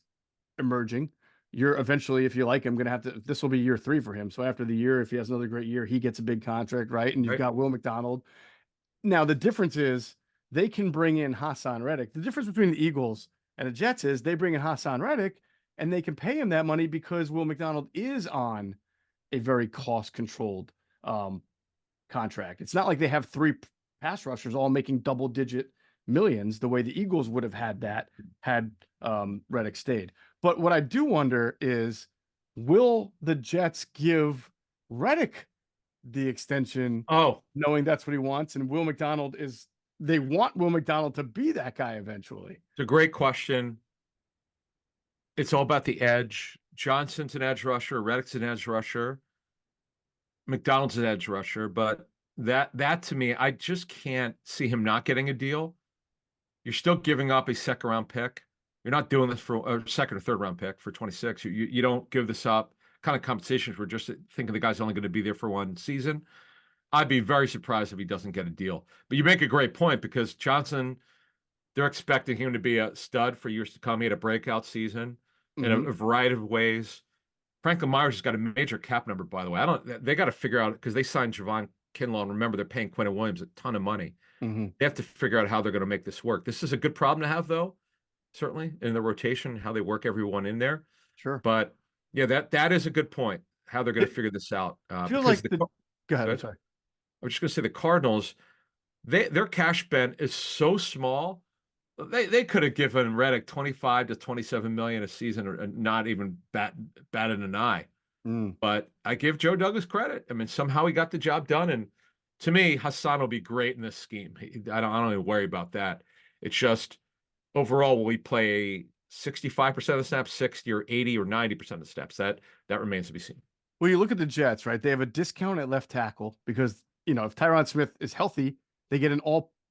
emerging. You're eventually, if you like him, going to have to, this will be year 3 for him. So after the year, if he has another great year, he gets a big contract, right? And you've got Will McDonald. Now, the difference is they can bring in Haason Reddick. The difference between the Eagles and the Jets is they bring in Haason Reddick and they can pay him that money because Will McDonald is on a very cost-controlled contract. It's not like they have 3 pass rushers all making double-digit millions the way the Eagles would have had Reddick stayed. But what I do wonder is, will the Jets give Reddick the extension, knowing that's what he wants, and Will McDonald is they want Will McDonald to be that guy eventually. It's a great question. It's all about the edge. Johnson's an edge rusher. Reddick's an edge rusher. McDonald's an edge rusher. But that to me, I just can't see him not getting a deal. You're still giving up a second round pick. You're not doing this for a second or third round pick for 26. You don't give this up. Kind of compensations. We're just thinking the guy's only going to be there for one season. I'd be very surprised if he doesn't get a deal. But you make a great point because Johnson, they're expecting him to be a stud for years to come. He had a breakout season in a variety of ways. Franklin Myers has got a major cap number, by the way. They got to figure out because they signed Javon Kinlaw, and remember they're paying Quentin Williams a ton of money. They have to figure out how they're going to make this work. This is a good problem to have, though, certainly in the rotation, how they work everyone in there. Sure. But yeah, that is a good point, how they're going to figure this out. I feel like go ahead. I'm sorry. I was just going to say the Cardinals, their cash spend is so small. They could have given Reddick 25 to 27 million a season and not even batted an eye. But I give Joe Douglas credit. I mean, somehow he got the job done. And to me, Haason will be great in this scheme. I don't even worry about that. It's just overall, will he play 65% of the snaps, 60 or 80 or 90% of the snaps? That remains to be seen. Well, you look at the Jets, right? They have a discount at left tackle because, if Tyron Smith is healthy, they get an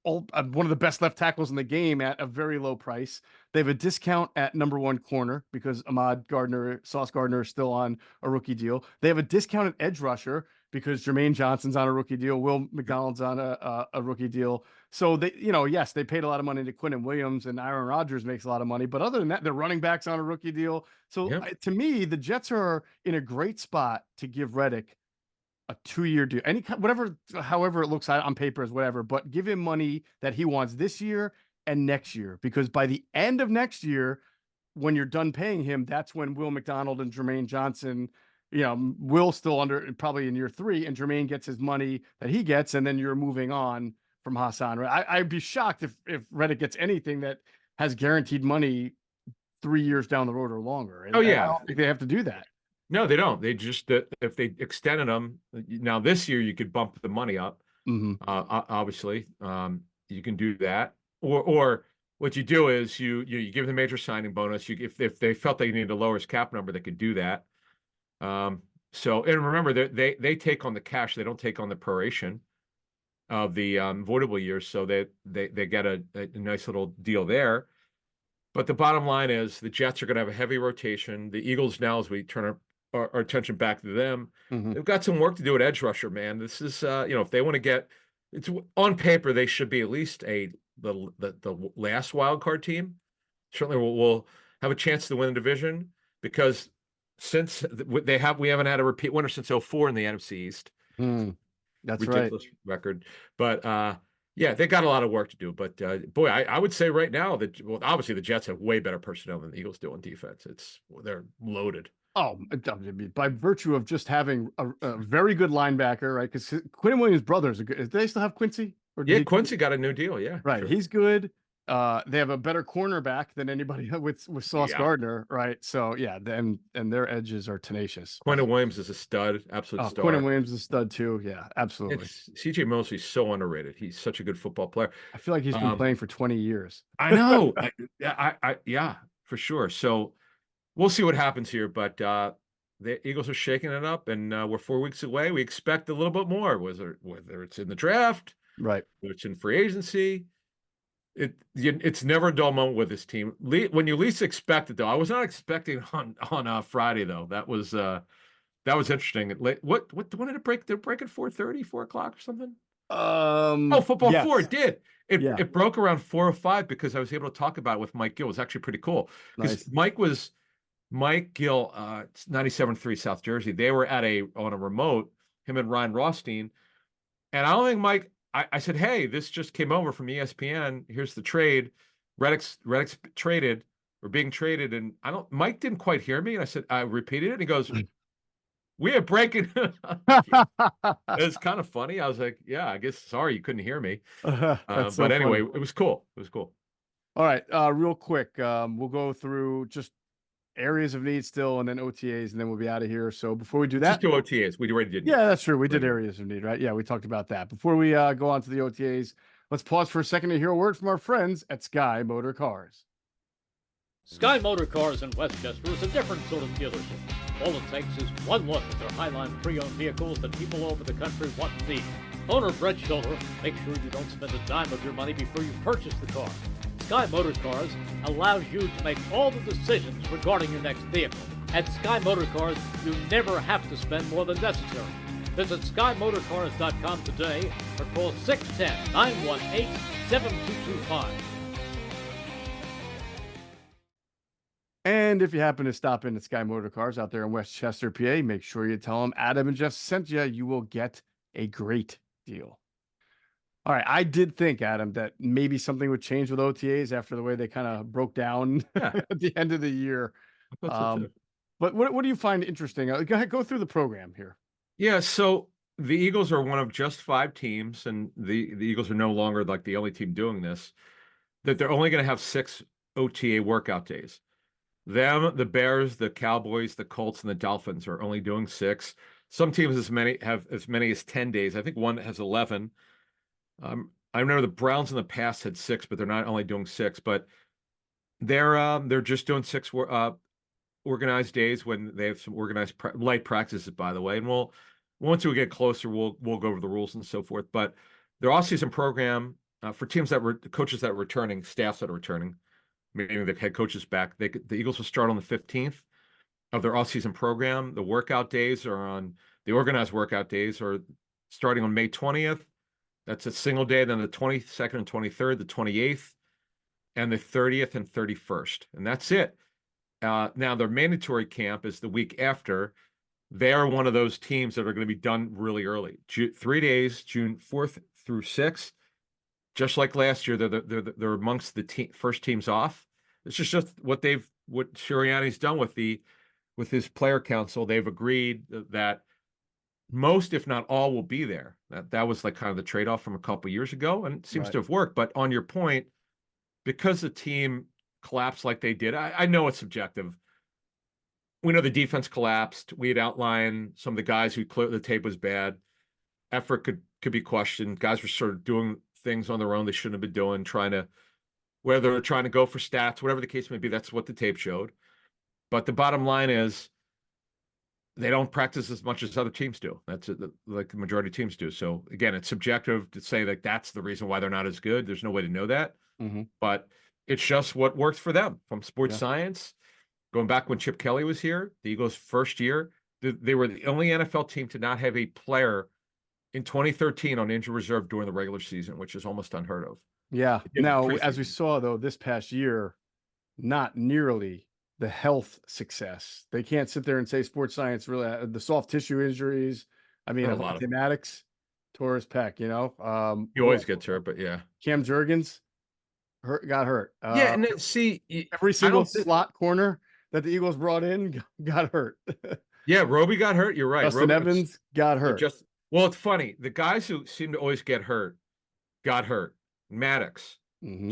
one of the best left tackles in the game at a very low price. They have a discount at number one corner because Sauce Gardner is still on a rookie deal. They have a discount at edge rusher because Jermaine Johnson's on a rookie deal. Will McDonald's on a rookie deal. So they, yes, they paid a lot of money to Quentin Williams, and Aaron Rodgers makes a lot of money. But other than that, their running backs on a rookie deal. So to me, the Jets are in a great spot to give Reddick a 2-year deal, however it looks on paper is whatever, but give him money that he wants this year and next year, because by the end of next year, when you're done paying him, that's when Will McDonald and Jermaine Johnson, Will still probably in year 3, and Jermaine gets his money that he gets, and then you're moving on from Haason. I'd be shocked if Reddick gets anything that has guaranteed money 3 years down the road or longer. And I don't think they have to do that. No, they don't. They just if they extended them now this year, you could bump the money up. Obviously, you can do that. Or what you do is you give them a major signing bonus. If they felt they needed to lower his cap number, they could do that. So and remember they take on the cash. They don't take on the proration of the voidable years. So they get a nice little deal there. But the bottom line is the Jets are going to have a heavy rotation. The Eagles now, as we turn our attention back to them, they've got some work to do at edge rusher, man. This is if they want to get, it's on paper they should be at least the last wild card team. Certainly we'll have a chance to win the division because since we haven't had a repeat winner since 2004 in the NFC East. That's ridiculous record. But yeah, they got a lot of work to do. But boy, I would say right now that obviously the Jets have way better personnel than the Eagles do on defense. They're loaded. Oh, by virtue of just having a very good linebacker, right? Because Quentin Williams' brothers are good. Do they still have Quincy? Quincy got a new deal. Yeah, right. Sure. He's good. They have a better cornerback than anybody with Sauce Gardner, right? So yeah, and their edges are tenacious. Quentin Williams is a stud, absolute star. Quentin Williams is a stud too. Yeah, absolutely. CJ Mosley's so underrated. He's such a good football player. I feel like he's been playing for 20 years. I know. Yeah, for sure. So we'll see what happens here, but the Eagles are shaking it up, and we're 4 weeks away. We expect a little bit more, whether it's in the draft, right? Whether it's in free agency. It's never a dull moment with this team. When you least expect it, though, I was not expecting on Friday though. That was interesting. What when did it break? Did it break at 4:30, 4 o'clock or something? Football yes. 4. It did. It broke around 4:05 because I was able to talk about it with Mike Gill. It was actually pretty cool because nice. Mike Gill, 97.3 South Jersey. They were on a remote, him and Ryan Rothstein, and I don't think Mike. I said, hey, this just came over from ESPN. Here's the trade. Reddick's traded or being traded. And Mike didn't quite hear me. And I said, I repeated it. And he goes, we are breaking. It's kind of funny. I was like, yeah, I guess, sorry, you couldn't hear me. But anyway, it was cool. It was cool. All right. Real quick. We'll go through just areas of need still, and then OTAs, and then we'll be out of here. So before we do that, just do OTAs. We already did. Yeah, that's true. We did areas of need, right? Yeah, we talked about that. Before we go on to the OTAs, Let's pause for a second to hear a word from our friends at Sky Motor Cars. Sky Motor Cars in Westchester is a different sort of dealership. All it takes is one look at their Highline pre-owned vehicles that people all over the country want and need. Owner Brett Schiller, make sure you don't spend a dime of your money before you purchase the car. Sky Motor Cars allows you to make all the decisions regarding your next vehicle. At Sky Motor Cars, you never have to spend more than necessary. Visit SkyMotorCars.com today or call 610-918-7225. And if you happen to stop in at Sky Motor Cars out there in Westchester, PA, make sure you tell them Adam and Geoff sent you. You will get a great deal. All right. I did think, Adam, that maybe something would change with OTAs after the way they kind of broke down at the end of the year. But what do you find interesting? Go ahead, go through the program here. Yeah, so the Eagles are one of just 5 teams, and the Eagles are no longer like the only team doing this, that they're only going to have 6 OTA workout days. Them, the Bears, the Cowboys, the Colts, and the Dolphins are only doing 6. Some teams have as many as 10 days. I think one has 11. I remember the Browns in the past had 6, but they're not only doing 6, but they're just doing 6 organized days when they have some organized light practices, by the way. And once we get closer, we'll go over the rules and so forth. But their off-season program for teams coaches that are returning, staffs that are returning, meaning the head coaches back, the Eagles will start on the 15th of their off-season program. The workout days the organized workout days are starting on May 20th. That's a single day. Then the 22nd and 23rd, the 28th, and the 30th and 31st. And that's it. Now their mandatory camp is the week after. They are one of those teams that are going to be done really early. 3 days, June 4th through 6th. Just like last year, they're amongst the first teams off. It's just what Sirianni's done with his player council. They've agreed that most, if not all, will be there. That was like kind of the trade-off from a couple years ago, and it seems to have worked. But on your point, because the team collapsed like they did, I know it's subjective. We know the defense collapsed. We had outlined some of the guys who cleared the tape was bad. Effort could be questioned. Guys were sort of doing things on their own they shouldn't have been doing, whether they're trying to go for stats, whatever the case may be. That's what the tape showed. But the bottom line is they don't practice as much as other teams do. That's like the majority of teams do. So again, it's subjective to say that that's the reason why they're not as good. There's no way to know that. Mm-hmm. But it's just what works for them from sports science. Going back when Chip Kelly was here, the Eagles' first year, they were the only NFL team to not have a player in 2013 on injured reserve during the regular season, which is almost unheard of. Yeah. Now, as we saw, though, this past year, not nearly the health success. They can't sit there and say sports science really, the soft tissue injuries. I mean, Maddox tore his pec, He always gets hurt, but yeah. Cam Jurgens got hurt. Yeah, and see, every single slot corner that the Eagles brought in got hurt. Yeah, Roby got hurt. You're right. Justin Evans got hurt. Well, it's funny. The guys who seem to always get hurt got hurt. Maddox,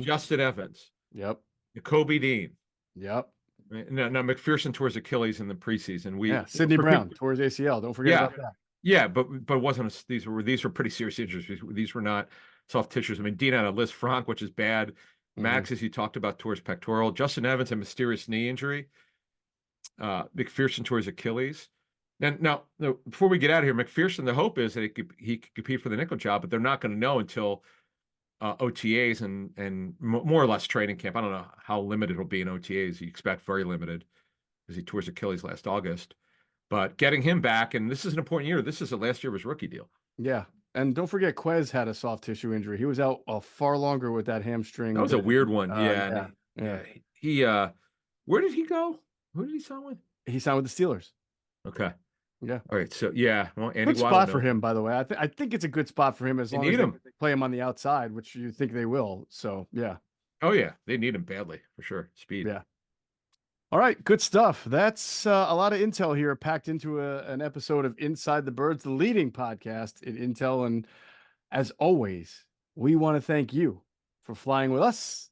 Justin Evans. Yep. Kobe Dean. Yep. Now McPherson tore his Achilles in the preseason. Sidney Brown tore his ACL. Don't forget about that. Yeah, but wasn't these were pretty serious injuries. These were not soft tissues. I mean, Dean had a Liz Frank, which is bad. Max, as you talked about, tore his pectoral. Justin Evans, a mysterious knee injury. McPherson tore his Achilles. And now, before we get out of here, McPherson, the hope is that he could compete for the nickel job, but they're not going to know until OTAs and more or less training camp. I don't know how limited it'll be in OTAs. You expect very limited because he tore his Achilles last August. But getting him back, and this is an important year. This is the last year of his rookie deal. Yeah. And don't forget, Quez had a soft tissue injury. He was out far longer with that hamstring. That was a weird one. Yeah. He where did he go? Who did he sign with? He signed with the Steelers. Okay. Yeah. All right. So yeah, well, Andy good spot for him, by the way. I think it's a good spot for him as long as they play him on the outside, which you think they will. So yeah. Oh yeah, they need him badly for sure. Speed. Yeah. All right, good stuff. That's a lot of intel here packed into an episode of Inside the Birds, the leading podcast in intel. And as always, we want to thank you for flying with us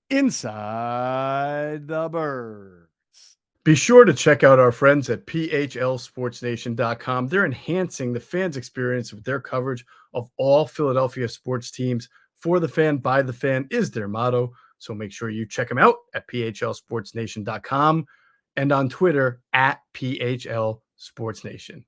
inside the Birds. Be sure to check out our friends at PHLSportsNation.com. They're enhancing the fans' experience with their coverage of all Philadelphia sports teams For the fan, by the fan is their motto. So make sure you check them out at phlsportsnation.com and on Twitter at PHL Sports Nation.